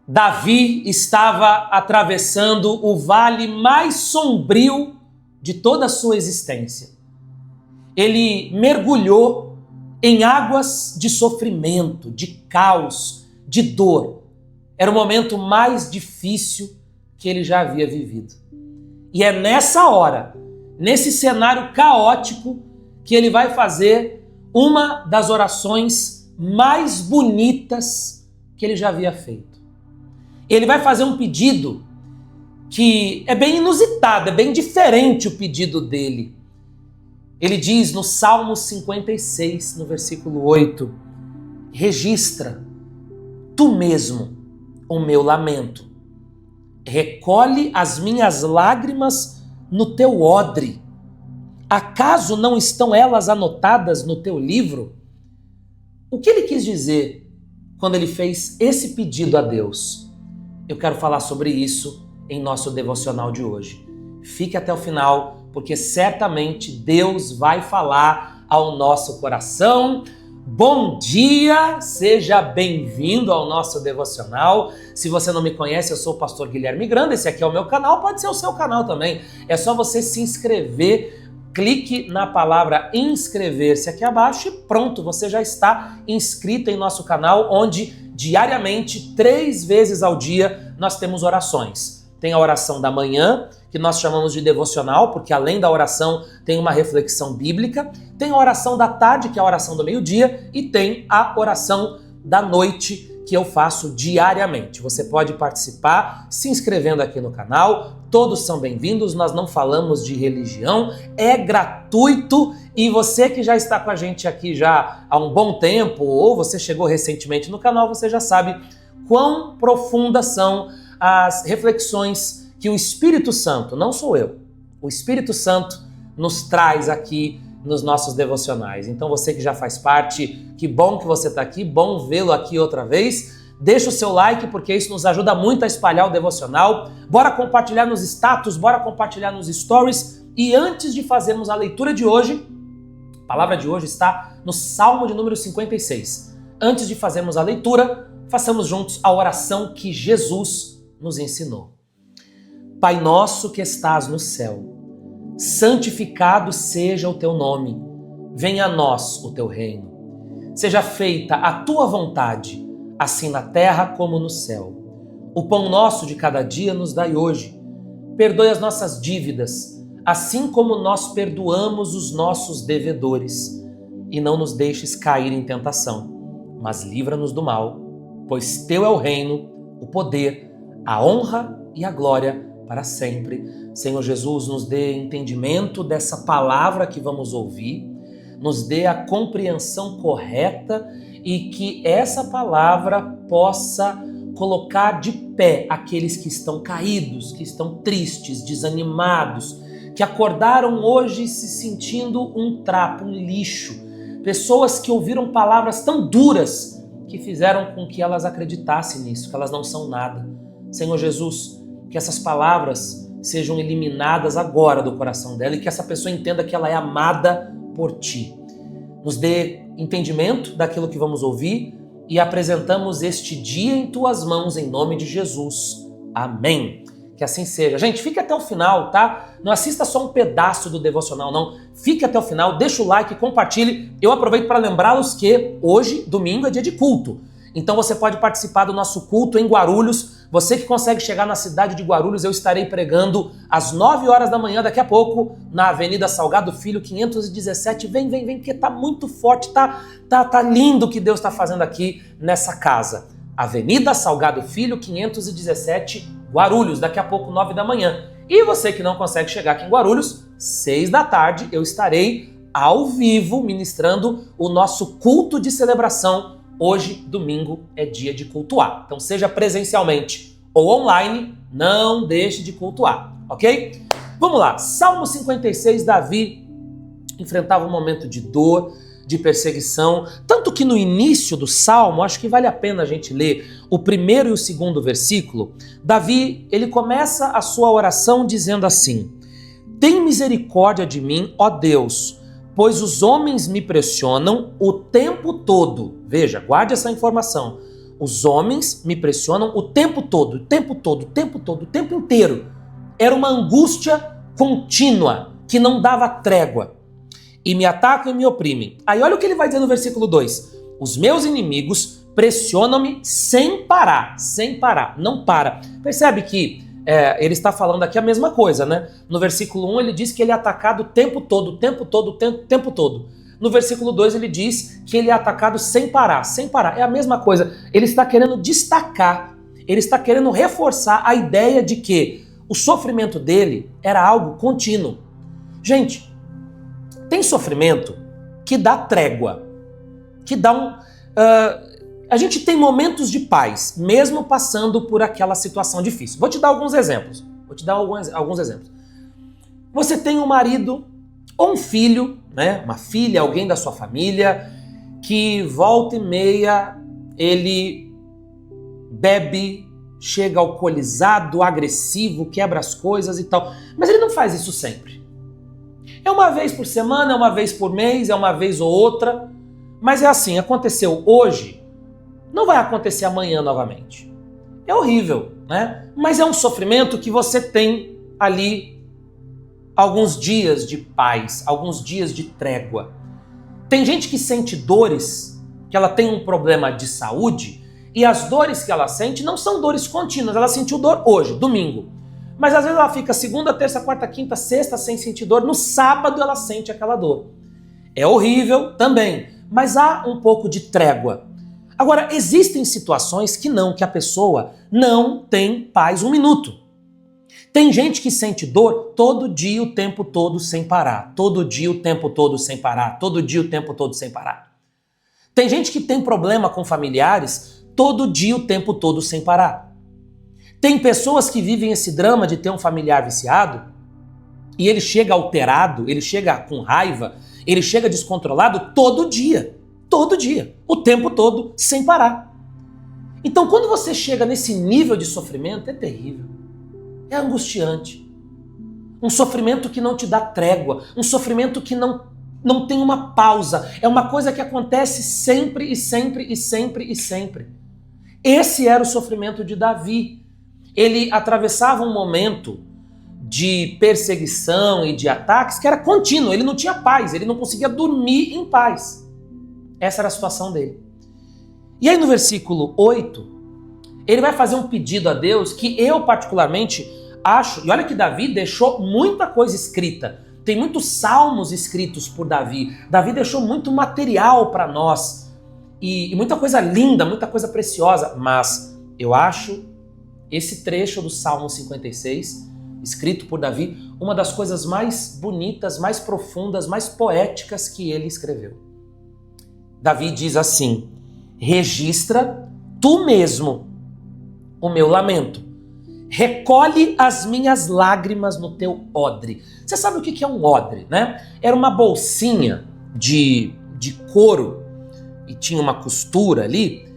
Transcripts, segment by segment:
Davi estava atravessando o vale mais sombrio de toda a sua existência. Ele mergulhou em águas de sofrimento, de caos, de dor. Era o momento mais difícil que ele já havia vivido. E é nessa hora, nesse cenário caótico, que ele vai fazer uma das orações mais bonitas que ele já havia feito. Ele vai fazer um pedido que é bem inusitado, é bem diferente o pedido dele. Ele diz no Salmo 56, no versículo 8, registra tu mesmo o meu lamento, recolhe as minhas lágrimas no teu odre. Acaso não estão elas anotadas no teu livro? O que ele quis dizer quando ele fez esse pedido a Deus? Eu quero falar sobre isso em nosso devocional de hoje. Fique até o final, porque certamente Deus vai falar ao nosso coração. Bom dia, seja bem-vindo ao nosso devocional. Se você não me conhece, eu sou o pastor Guilherme Granda, esse aqui é o meu canal, pode ser o seu canal também. É só você se inscrever, clique na palavra inscrever-se aqui abaixo e pronto, você já está inscrito em nosso canal, onde diariamente, 3 vezes ao dia, nós temos orações. Tem a oração da manhã, que nós chamamos de devocional, porque além da oração tem uma reflexão bíblica. Tem a oração da tarde, que é a oração do meio-dia, e tem a oração da noite, que eu faço diariamente. Você pode participar se inscrevendo aqui no canal, todos são bem-vindos, nós não falamos de religião, é gratuito, e você que já está com a gente aqui já há um bom tempo, ou você chegou recentemente no canal, você já sabe quão profundas são as reflexões que o Espírito Santo, não sou eu, o Espírito Santo nos traz aqui nos nossos devocionais. Então você que já faz parte, que bom que você está aqui, bom vê-lo aqui outra vez. Deixa o seu like, porque isso nos ajuda muito a espalhar o devocional. Bora compartilhar nos status, bora compartilhar nos stories. E antes de fazermos a leitura de hoje, a palavra de hoje está no Salmo de número 56. Antes de fazermos a leitura, façamos juntos a oração que Jesus nos ensinou. Pai nosso que estás no céu, santificado seja o teu nome, venha a nós o teu reino. Seja feita a tua vontade, assim na terra como no céu. O pão nosso de cada dia nos dai hoje. Perdoe as nossas dívidas, assim como nós perdoamos os nossos devedores. E não nos deixes cair em tentação, mas livra-nos do mal, pois teu é o reino, o poder, a honra e a glória para sempre. Senhor Jesus, nos dê entendimento dessa palavra que vamos ouvir, nos dê a compreensão correta e que essa palavra possa colocar de pé aqueles que estão caídos, que estão tristes, desanimados, que acordaram hoje se sentindo um trapo, um lixo. Pessoas que ouviram palavras tão duras que fizeram com que elas acreditassem nisso, que elas não são nada. Senhor Jesus, que essas palavras sejam eliminadas agora do coração dela e que essa pessoa entenda que ela é amada por ti. Nos dê entendimento daquilo que vamos ouvir e apresentamos este dia em tuas mãos em nome de Jesus. Amém. Que assim seja. Gente, fique até o final, tá? Não assista só um pedaço do devocional, não. Fique até o final, deixa o like, compartilhe. Eu aproveito para lembrá-los que hoje, domingo, é dia de culto. Então você pode participar do nosso culto em Guarulhos. Você que consegue chegar na cidade de Guarulhos, eu estarei pregando às 9 horas da manhã, daqui a pouco, na Avenida Salgado Filho, 517. Vem, porque tá muito forte, tá lindo o que Deus está fazendo aqui nessa casa. Avenida Salgado Filho, 517, Guarulhos, daqui a pouco, 9 da manhã. E você que não consegue chegar aqui em Guarulhos, 6 da tarde, eu estarei ao vivo ministrando o nosso culto de celebração. Hoje, domingo, é dia de cultuar. Então, seja presencialmente ou online, não deixe de cultuar, ok? Vamos lá. Salmo 56, Davi enfrentava um momento de dor, de perseguição, tanto que no início do Salmo, acho que vale a pena a gente ler o primeiro e o segundo versículo. Davi, ele começa a sua oração dizendo assim: tem misericórdia de mim, ó Deus, pois os homens me pressionam o tempo todo. Veja, guarde essa informação. Os homens me pressionam o tempo todo, o tempo todo, o tempo todo, o tempo inteiro. Era uma angústia contínua, que não dava trégua. E me atacam e me oprimem. Aí olha o que ele vai dizer no versículo 2. Os meus inimigos pressionam-me sem parar, não para. Percebe que ele está falando aqui a mesma coisa, né? No versículo 1 ele diz que ele é atacado o tempo todo, o tempo todo, o tempo todo. No versículo 2 ele diz que ele é atacado sem parar. É a mesma coisa. Ele está querendo destacar, ele está querendo reforçar a ideia de que o sofrimento dele era algo contínuo. Gente, tem sofrimento que dá trégua, que dá a gente tem momentos de paz, mesmo passando por aquela situação difícil. Vou te dar alguns exemplos. Você tem um marido ou um filho, né, uma filha, alguém da sua família, que volta e meia ele bebe, chega alcoolizado, agressivo, quebra as coisas e tal. Mas ele não faz isso sempre. É uma vez por semana, é uma vez por mês, é uma vez ou outra. Mas é assim, aconteceu hoje, não vai acontecer amanhã novamente. É horrível, né? Mas é um sofrimento que você tem ali alguns dias de paz, alguns dias de trégua. Tem gente que sente dores, que ela tem um problema de saúde, e as dores que ela sente não são dores contínuas. Ela sentiu dor hoje, domingo. Mas às vezes ela fica segunda, terça, quarta, quinta, sexta sem sentir dor. No sábado ela sente aquela dor. É horrível também, mas há um pouco de trégua. Agora, existem situações que a pessoa não tem paz um minuto. Tem gente que sente dor todo dia, o tempo todo, sem parar. Todo dia, o tempo todo, sem parar. Todo dia, o tempo todo, sem parar. Tem gente que tem problema com familiares todo dia, o tempo todo, sem parar. Tem pessoas que vivem esse drama de ter um familiar viciado e ele chega alterado, ele chega com raiva, ele chega descontrolado todo dia, o tempo todo, sem parar. Então, quando você chega nesse nível de sofrimento, é terrível. É angustiante. Um sofrimento que não te dá trégua. Um sofrimento que não tem uma pausa. É uma coisa que acontece sempre e sempre e sempre e sempre. Esse era o sofrimento de Davi. Ele atravessava um momento de perseguição e de ataques que era contínuo. Ele não tinha paz. Ele não conseguia dormir em paz. Essa era a situação dele. E aí no versículo 8... ele vai fazer um pedido a Deus que eu particularmente acho, e olha que Davi deixou muita coisa escrita, tem muitos salmos escritos por Davi, Davi deixou muito material para nós, e muita coisa linda, muita coisa preciosa, mas eu acho esse trecho do Salmo 56, escrito por Davi, uma das coisas mais bonitas, mais profundas, mais poéticas que ele escreveu. Davi diz assim: registra tu mesmo o meu lamento. Recolhe as minhas lágrimas no teu odre. Você sabe o que é um odre, né? Era uma bolsinha de couro e tinha uma costura ali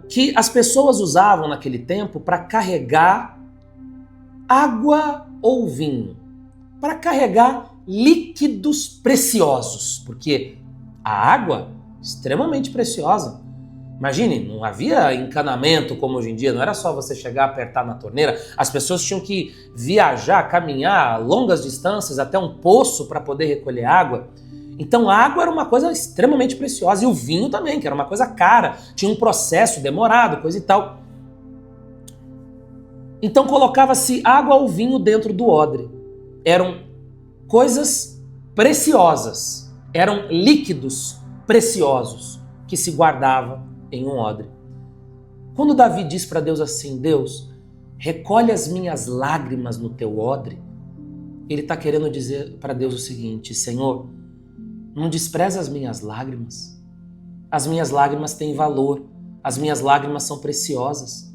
que as pessoas usavam naquele tempo para carregar água ou vinho, para carregar líquidos preciosos, porque a água é extremamente preciosa. Imagine, não havia encanamento como hoje em dia, não era só você chegar, apertar na torneira, as pessoas tinham que viajar, caminhar longas distâncias até um poço para poder recolher água. Então a água era uma coisa extremamente preciosa, e o vinho também, que era uma coisa cara, tinha um processo demorado, coisa e tal. Então colocava-se água ou vinho dentro do odre. Eram coisas preciosas, eram líquidos preciosos que se guardava em um odre. Quando Davi diz para Deus assim: Deus, recolhe as minhas lágrimas no teu odre, ele está querendo dizer para Deus o seguinte: Senhor, não despreza as minhas lágrimas. As minhas lágrimas têm valor, as minhas lágrimas são preciosas.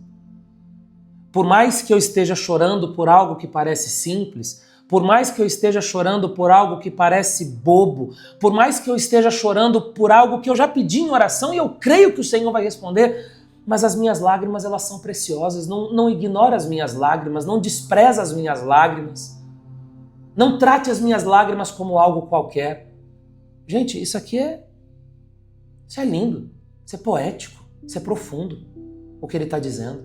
Por mais que eu esteja chorando por algo que parece simples, por mais que eu esteja chorando por algo que parece bobo, por mais que eu esteja chorando por algo que eu já pedi em oração e eu creio que o Senhor vai responder, mas as minhas lágrimas, elas são preciosas. Não ignore as minhas lágrimas, não despreza as minhas lágrimas. Não trate as minhas lágrimas como algo qualquer. Gente, isso é lindo, isso é poético. Isso é profundo, o que ele está dizendo.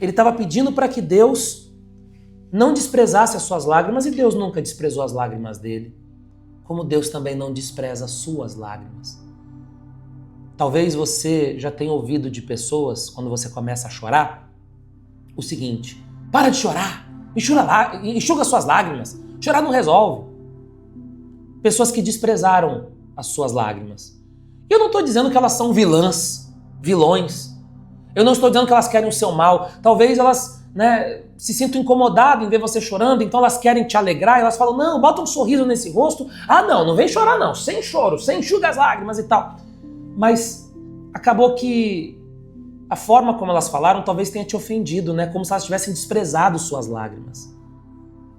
Ele estava pedindo para que Deus não desprezasse as suas lágrimas, e Deus nunca desprezou as lágrimas dele, como Deus também não despreza as suas lágrimas. Talvez você já tenha ouvido de pessoas, quando você começa a chorar, o seguinte: para de chorar, enxuga suas lágrimas, chorar não resolve. Pessoas que desprezaram as suas lágrimas. E eu não estou dizendo que elas são vilões. Eu não estou dizendo que elas querem o seu mal. Talvez elas se sintam incomodadas em ver você chorando, então elas querem te alegrar, e elas falam: não, bota um sorriso nesse rosto. Ah, não vem chorar não, sem choro, sem enxuga as lágrimas e tal. Mas acabou que a forma como elas falaram talvez tenha te ofendido, como se elas tivessem desprezado suas lágrimas.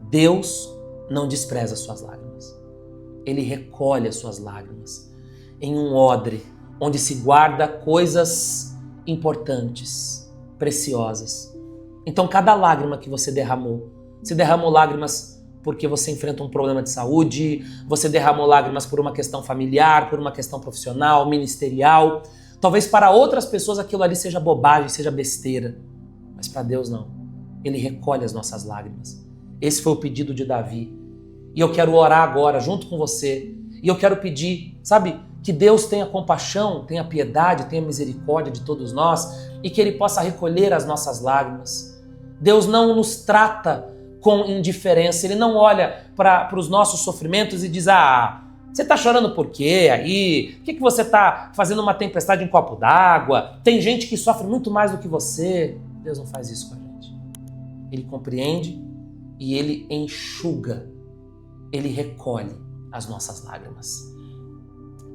Deus não despreza suas lágrimas. Ele recolhe as suas lágrimas em um odre onde se guarda coisas importantes, preciosas. Então cada lágrima que você derramou lágrimas porque você enfrenta um problema de saúde, você derramou lágrimas por uma questão familiar, por uma questão profissional, ministerial. Talvez para outras pessoas aquilo ali seja bobagem, seja besteira, mas para Deus não. Ele recolhe as nossas lágrimas. Esse foi o pedido de Davi. E eu quero orar agora junto com você. E eu quero pedir, que Deus tenha compaixão, tenha piedade, tenha misericórdia de todos nós e que Ele possa recolher as nossas lágrimas. Deus não nos trata com indiferença. Ele não olha para os nossos sofrimentos e diz: você está chorando por quê aí? Por que você está fazendo uma tempestade em copo d'água? Tem gente que sofre muito mais do que você. Deus não faz isso com a gente. Ele compreende e Ele enxuga. Ele recolhe as nossas lágrimas.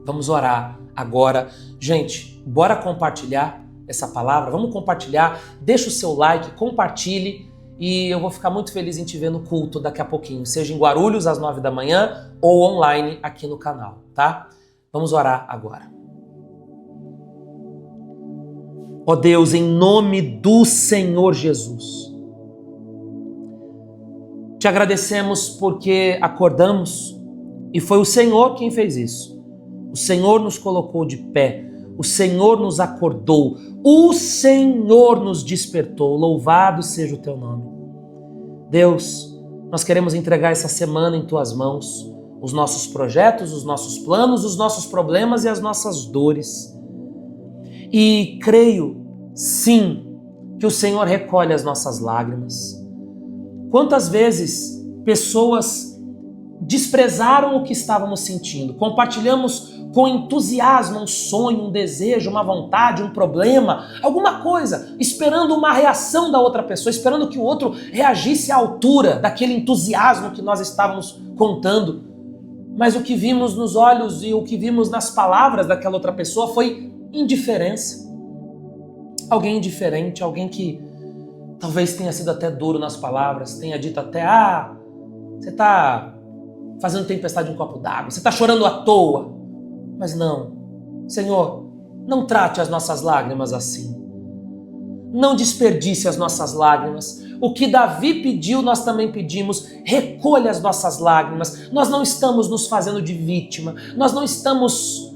Vamos orar agora. Gente, bora compartilhar essa palavra. Vamos compartilhar. Deixa o seu like, compartilhe. E eu vou ficar muito feliz em te ver no culto daqui a pouquinho. Seja em Guarulhos às 9 da manhã ou online aqui no canal, tá? Vamos orar agora. Ó Deus, em nome do Senhor Jesus, te agradecemos porque acordamos e foi o Senhor quem fez isso. O Senhor nos colocou de pé, o Senhor nos acordou, o Senhor nos despertou. Louvado seja o teu nome. Deus, nós queremos entregar essa semana em tuas mãos, os nossos projetos, os nossos planos, os nossos problemas e as nossas dores. E creio, sim, que o Senhor recolhe as nossas lágrimas. Quantas vezes pessoas desprezaram o que estávamos sentindo, compartilhamos com entusiasmo um sonho, um desejo, uma vontade, um problema, alguma coisa, esperando uma reação da outra pessoa, esperando que o outro reagisse à altura daquele entusiasmo que nós estávamos contando. Mas o que vimos nos olhos e o que vimos nas palavras daquela outra pessoa foi indiferença. Alguém indiferente, alguém que talvez tenha sido até duro nas palavras, tenha dito até: você está fazendo tempestade em um copo d'água, você está chorando à toa. Mas não, Senhor, não trate as nossas lágrimas assim. Não desperdice as nossas lágrimas. O que Davi pediu, nós também pedimos. Recolha as nossas lágrimas. Nós não estamos nos fazendo de vítima. Nós não estamos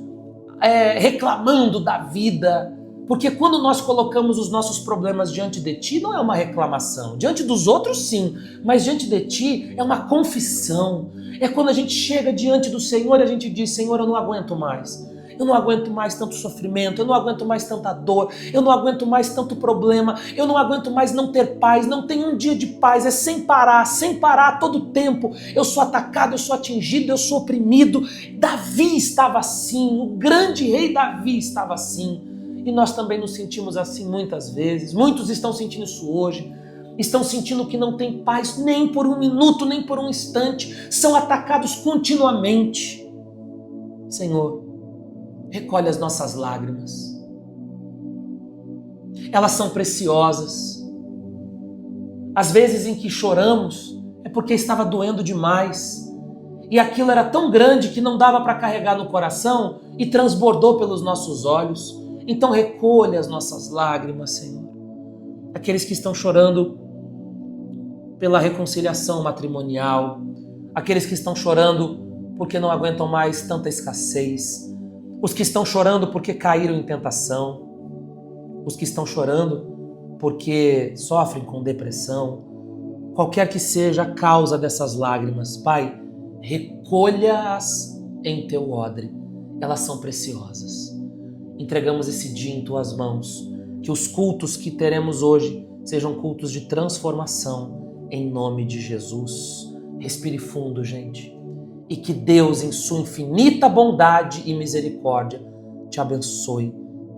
reclamando da vida. Porque quando nós colocamos os nossos problemas diante de Ti, não é uma reclamação. Diante dos outros, sim. Mas diante de Ti é uma confissão. É quando a gente chega diante do Senhor e a gente diz: Senhor, eu não aguento mais. Eu não aguento mais tanto sofrimento, eu não aguento mais tanta dor, eu não aguento mais tanto problema, eu não aguento mais não ter paz, não tem um dia de paz, é sem parar todo o tempo. Eu sou atacado, eu sou atingido, eu sou oprimido. Davi estava assim, o grande rei Davi estava assim. E nós também nos sentimos assim muitas vezes. Muitos estão sentindo isso hoje. Estão sentindo que não tem paz nem por um minuto, nem por um instante. São atacados continuamente. Senhor, recolhe as nossas lágrimas. Elas são preciosas. Às vezes em que choramos é porque estava doendo demais. E aquilo era tão grande que não dava para carregar no coração e transbordou pelos nossos olhos. Então recolha as nossas lágrimas, Senhor. Aqueles que estão chorando pela reconciliação matrimonial, aqueles que estão chorando porque não aguentam mais tanta escassez, os que estão chorando porque caíram em tentação, os que estão chorando porque sofrem com depressão, qualquer que seja a causa dessas lágrimas, Pai, recolha-as em teu odre, elas são preciosas. Entregamos esse dia em tuas mãos, que os cultos que teremos hoje sejam cultos de transformação, em nome de Jesus. Respire fundo, gente, e que Deus, em sua infinita bondade e misericórdia, te abençoe,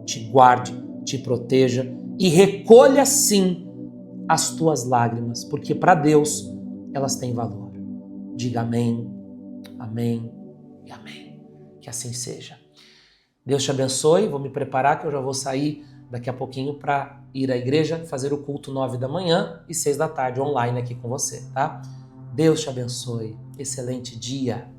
te guarde, te proteja e recolha sim as tuas lágrimas, porque para Deus elas têm valor. Diga amém, amém e amém. Que assim seja. Deus te abençoe, vou me preparar que eu já vou sair daqui a pouquinho para ir à igreja, fazer o culto 9 da manhã e 6 da tarde online aqui com você, tá? Deus te abençoe, excelente dia.